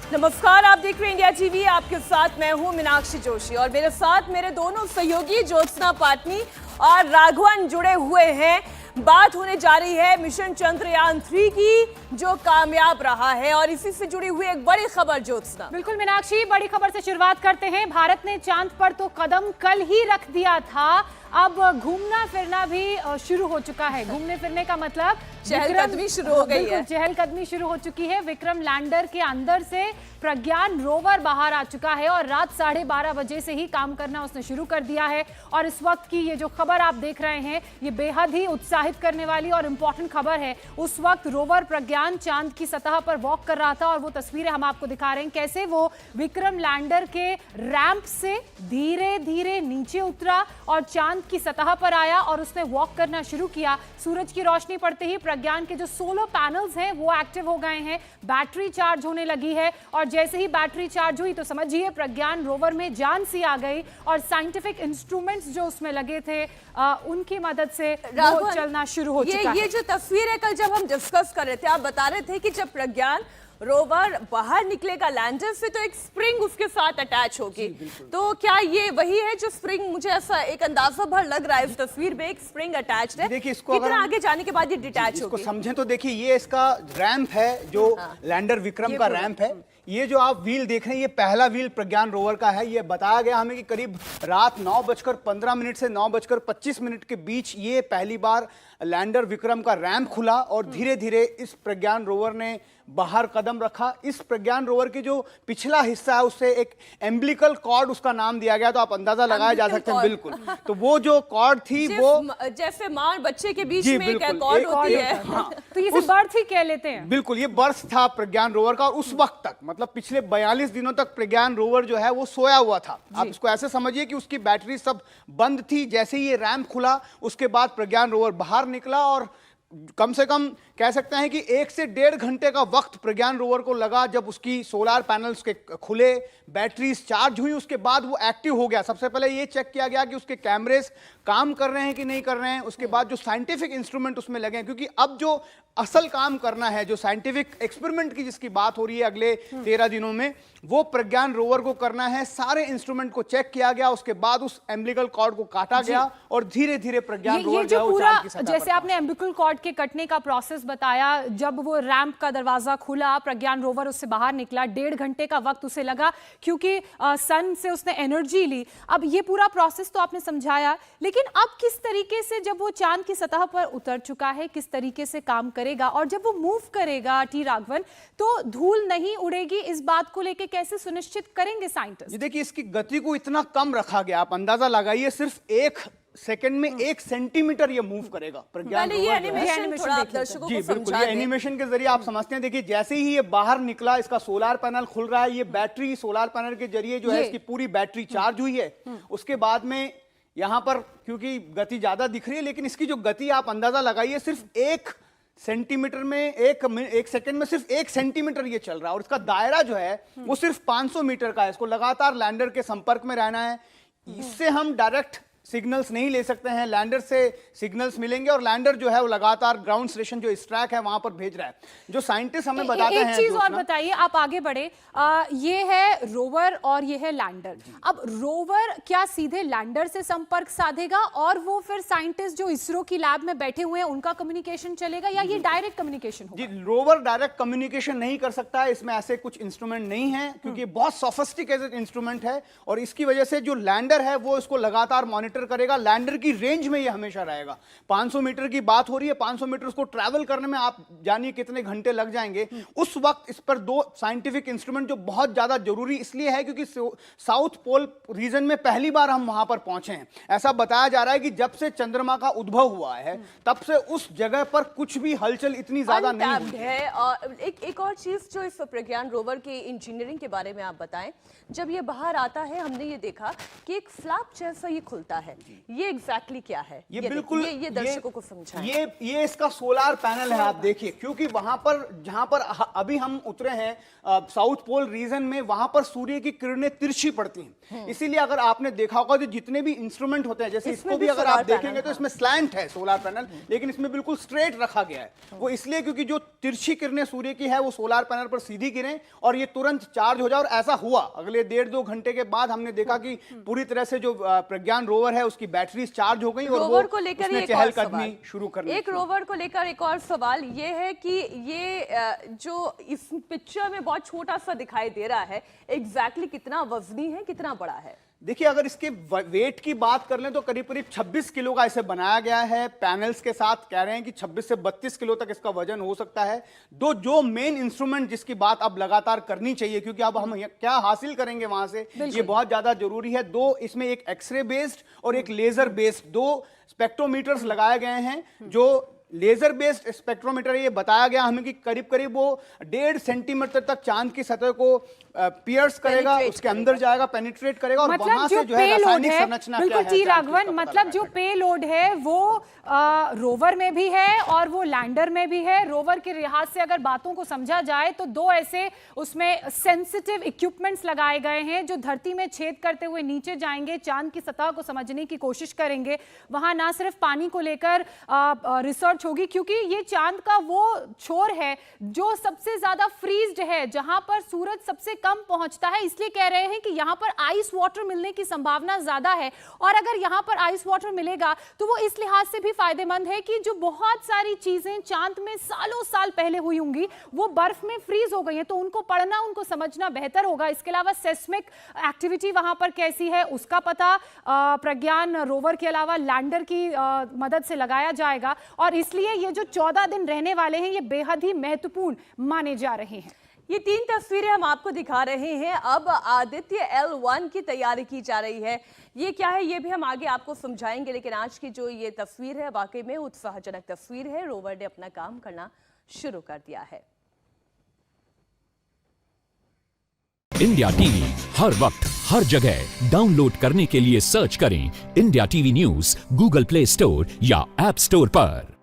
नमस्कार, आप देख रहे हैं इंडिया टीवी। आपके साथ मैं हूं मीनाक्षी जोशी और मेरे साथ मेरे दोनों सहयोगी ज्योत्सना पाटनी और राघवन जुड़े हुए हैं। बात होने जा रही है मिशन चंद्रयान 3 की, जो कामयाब रहा है और इसी से जुड़ी हुई एक बड़ी खबर। ज्योत्सना, बिल्कुल मीनाक्षी, बड़ी खबर से शुरुआत करते हैं। भारत ने चांद पर तो कदम कल ही रख दिया था, अब घूमना फिरना भी शुरू हो चुका है। घूमने फिरने का मतलब चहलकदमी शुरू हो गई है। चहलकदमी शुरू हो चुकी है। विक्रम लैंडर के अंदर से प्रज्ञान रोवर बाहर आ चुका है और रात 12:30 बजे से ही काम करना उसने शुरू कर दिया है। और इस वक्त की ये जो खबर आप देख रहे हैं, ये बेहद ही उत्साहित करने वाली और इंपॉर्टेंट खबर है। उस वक्त रोवर प्रज्ञान चांद की सतह पर वॉक कर रहा था और वो तस्वीरें हम आपको दिखा रहे हैं, कैसे वो विक्रम लैंडर के रैंप से धीरे धीरे नीचे उतरा और चांद की सतह पर आया और उसने वॉक करना शुरू किया। सूरज की रोशनी पड़ते ही प्रज्ञान के जो सोलर पैनल्स हैं वो एक्टिव हो गए हैं, बैटरी चार्ज होने लगी है और जैसे ही बैटरी चार्ज हुई तो समझिए प्रज्ञान रोवर में जान सी आ गई और साइंटिफिक इंस्ट्रूमेंट्स जो उसमें लगे थे उनकी मदद से वो चलना शुरू हो चुका है। ये जो तस्वीर है, कल जब हम डिस्कस कर रहे थे, आप बता रहे थे कि जब प्रज्ञान रोवर बाहर निकलेगा लैंडर से तो एक स्प्रिंग उसके साथ अटैच होगी। तो क्या ये वही है जो स्प्रिंग, मुझे ऐसा एक अंदाजा भर लग रहा है इस तस्वीर में एक स्प्रिंग अटैच्ड है। देखिए, इसको कितना आगे जाने के बाद ये डिटैच होगी, समझें तो देखिए ये इसका रैंप है जो लैंडर विक्रम का रैंप है। ये जो आप व्हील देख रहे हैं, ये पहला व्हील प्रज्ञान रोवर का है। ये बताया गया हमें कि करीब रात 9:15 से 9:25 के बीच ये पहली बार लैंडर विक्रम का रैंप खुला और धीरे धीरे इस प्रज्ञान रोवर ने बाहर कदम रखा। इस प्रज्ञान रोवर की जो पिछला हिस्सा है उससे एक एम्बिलिकल कॉर्ड उसका नाम दिया गया, तो आप अंदाजा लगाया जा सकते हैं। बिल्कुल, तो वो जो कॉर्ड थी वो जैसे मां और बच्चे के बीच में एक कॉर्ड होती है। हाँ, तो ये बर्थ ही कह लेते हैं। बिल्कुल, ये बर्थ था प्रज्ञान रोवर का और उस वक्त तक, मतलब पिछले 42 दिनों तक प्रज्ञान रोवर जो है वो सोया हुआ था। आप इसको ऐसे समझिए कि उसकी बैटरी सब बंद थी। जैसे ही ये रैंप खुला उसके बाद प्रज्ञान रोवर बाहर निकला और कम से कम कह सकते हैं कि 1 से 1.5 घंटे का वक्त प्रज्ञान रोवर को लगा जब उसकी सोलर पैनल्स के खुले, बैटरीज चार्ज हुई, उसके बाद वो एक्टिव हो गया। सबसे पहले ये चेक किया गया कि उसके कैमरेज काम कर रहे हैं कि नहीं कर रहे हैं। उसके बाद जो साइंटिफिक इंस्ट्रूमेंट उसमें लगे हैं, क्योंकि अब जो असल काम करना है, जो साइंटिफिक एक्सपेरिमेंट की जिसकी बात हो रही है अगले 13 दिनों में, वो प्रज्ञान रोवर को करना है। सारे इंस्ट्रूमेंट को चेक किया गया, उसके बाद उस एम्बिलिकल कॉर्ड को काटा गया और धीरे धीरे प्रज्ञान रोवर जो पूरा, जैसे आपने एम्बिलिकल कॉर्ड के कटने का प्रोसेस बताया, जब वो रैंप का दरवाजा खुला, प्रज्ञान रोवर उससे बाहर निकला, 1.5 घंटे का वक्त उसे लगा क्योंकि सन से उसने एनर्जी ली। अब ये पूरा प्रोसेस तो आपने समझाया, लेकिन अब किस तरीके से जब वो चांद की सतह पर उतर चुका है, किस तरीके से काम करेगा और जब वो मूव करेगा टी राघवन, तो धूल नहीं उड़ेगी, इस बात को लेकर कैसे सुनिश्चित करेंगे साइंटिस्ट? देखिए, इसकी गति को इतना कम रखा गया, आप अंदाजा लगाइए, सिर्फ 1 सेकंड में 1 सेंटीमीटर ये मूव करेगा प्रज्ञान रोवर। ये एनिमेशन थोड़ा दर्शकों को समझा दें। एनिमेशन के जरिए आप समझते हैं। देखिए, जैसे ही ये बाहर निकला, इसका सोलर पैनल खुल रहा है, ये बैटरी सोलर पैनल के जरिए जो है इसकी पूरी बैटरी चार्ज हुई है। उसके बाद में यहां पर, क्योंकि गति ज्यादा दिख रही है, लेकिन इसकी जो गति आप अंदाजा लगाइए, सिर्फ 1 सेंटीमीटर में, 1 सेकंड में सिर्फ 1 सेंटीमीटर ये चल रहा है और इसका दायरा जो है वो सिर्फ 500 मीटर का है। इसको लगातार लैंडर के संपर्क में रहना है। इससे हम डायरेक्ट सिग्नल्स नहीं ले सकते हैं, लैंडर से सिग्नल्स मिलेंगे और लैंडर जो है वो लगातार ग्राउंड स्टेशन जो स्ट्रैक है वहां पर भेज रहा है। जो साइंटिस्ट हमें बताते हैं, एक चीज और बताइए, आप आगे बढ़े, ये है रोवर और ये है लैंडर। अब रोवर क्या सीधे लैंडर से संपर्क साधेगा और वो फिर साइंटिस्ट जो इसरो की लैब में बैठे हुए हैं उनका कम्युनिकेशन चलेगा, या ये डायरेक्ट कम्युनिकेशन होगा? जी, रोवर डायरेक्ट कम्युनिकेशन नहीं कर सकता है, इसमें ऐसे कुछ इंस्ट्रूमेंट नहीं है क्योंकि बहुत सोफिस्टिकेटेड इंस्ट्रूमेंट है और इसकी वजह से जो लैंडर है वो इसको लगातार मॉनिटर करेगा। लैंडर की रेंज में ये हमेशा रहेगा। 500 मीटर की बात हो रही है, 500 मीटर उसको ट्रैवल करने में आप जानिए कितने घंटे लग जाएंगे। उस वक्त इस पर 2 साइंटिफिक इंस्ट्रूमेंट जो बहुत ज्यादा जरूरी इसलिए है क्योंकि साउथ पोल रीजन में पहली बार हम वहां पर पहुंचे हैं। ऐसा बताया जा रहा है कि जब से चंद्रमा का उद्भव हुआ है तब से उस जगह पर कुछ भी हलचल इतनी ज्यादा नहीं है। और एक और चीज जो इस प्रज्ञान रोवर की इंजीनियरिंग के बारे में आप बताएं, जब ये बाहर आता है हमने ये देखा कि एक फ्लैप जैसा ये खुलता है, ये एग्जैक्टली क्या है? ये बिल्कुल ये दर्शकों को समझाएं। ये इसका सोलार पैनल है। आप देखिए, क्योंकि वहां पर जहां पर अभी हम उतरे हैं साउथ पोल रीजन में, वहां पर सूर्य की किरणें तिरछी पड़ती हैं। इसीलिए अगर आपने देखा होगा तो जितने भी इंस्ट्रूमेंट होते हैं, जैसे इसको भी अगर आप देखेंगे तो इसमें स्लैंट है सोलार पैनल, लेकिन इसमें बिल्कुल स्ट्रेट रखा गया है। वो इसलिए क्योंकि जो तिरछी किरणें सूर्य की है वो सोलार पैनल पर सीधी गिरें और ये तुरंत चार्ज हो जाए। और ऐसा हुआ, अगले 1.5-2 घंटे के बाद हमने देखा कि पूरी तरह से जो प्रज्ञान रोवर है उसकी बैटरीज चार्ज हो गई और रोवर को लेकर उसने चहलकदमी शुरू कर दी। एक रोवर को लेकर एक और सवाल ये है कि ये जो इस पिक्चर में बहुत छोटा सा दिखाई दे रहा है, एग्जैक्टली कितना वजनी है, कितना बड़ा है? देखिए, अगर इसके वेट की बात कर लें तो करीब करीब 26 किलो का इसे बनाया गया है। पैनल्स के साथ कह रहे हैं कि 26 से 32 किलो तक इसका वजन हो सकता है। जो मेन इंस्ट्रूमेंट जिसकी बात अब लगातार करनी चाहिए, क्योंकि अब हम क्या हासिल करेंगे वहां से, ये बहुत ज्यादा जरूरी है। इसमें एक एक्सरे बेस्ड और एक लेजर बेस्ड 2 स्पेक्ट्रोमीटर्स लगाए गए हैं। जो लेजर बेस्ड स्पेक्ट्रोमीटर, ये बताया गया हमें कि करीब करीब वो 1.5 सेंटीमीटर तक चांद की सतह को पियर्स करेगा, उसके अंदर जाएगा, पेनिट्रेट करेगा और वहां से जो है रासायनिक संरचना क्या है। बिल्कुल जी राघवन, मतलब जो पेलोड है वो रोवर में भी है और वो लैंडर में भी है। रोवर के लिहाज से अगर बातों को समझा जाए तो 2 ऐसे उसमें सेंसिटिव इक्विपमेंट्स लगाए गए हैं जो धरती में छेद करते हुए नीचे जाएंगे, चांद की सतह को समझने की कोशिश करेंगे। वहां ना सिर्फ पानी को लेकर रिसर्च होगी, क्योंकि ये चांद का वो छोर है जो सबसे ज्यादा फ्रीज्ड है, जहां पर सूरज सबसे कम पहुंचता है। इसलिए कह रहे हैं कि यहां पर आइस वाटर मिलने की संभावना ज्यादा है। और अगर यहां पर आइस वाटर मिलेगा तो वो इस लिहाज से भी फायदेमंद है कि जो बहुत सारी चीजें चांद में सालों साल पहले हुई होंगी वो बर्फ में फ्रीज हो गई हैं, तो उनको पढ़ना, उनको समझना बेहतर होगा। इसके अलावा सेस्मिक एक्टिविटी वहां पर कैसी है उसका पता प्रज्ञान रोवर के अलावा लैंडर की मदद से लगाया जाएगा। और इसलिए ये जो 14 दिन रहने वाले हैं ये बेहद ही महत्वपूर्ण माने जा रहे हैं। ये 3 तस्वीरें हम आपको दिखा रहे हैं। अब आदित्य L1 की तैयारी की जा रही है। ये क्या है ये भी हम आगे आपको समझाएंगे, लेकिन आज की जो ये तस्वीर है वाकई में उत्साहजनक तस्वीर है। रोवर ने अपना काम करना शुरू कर दिया है। इंडिया टीवी हर वक्त हर जगह डाउनलोड करने के लिए सर्च करें India TV news Google play store या ऐप स्टोर पर।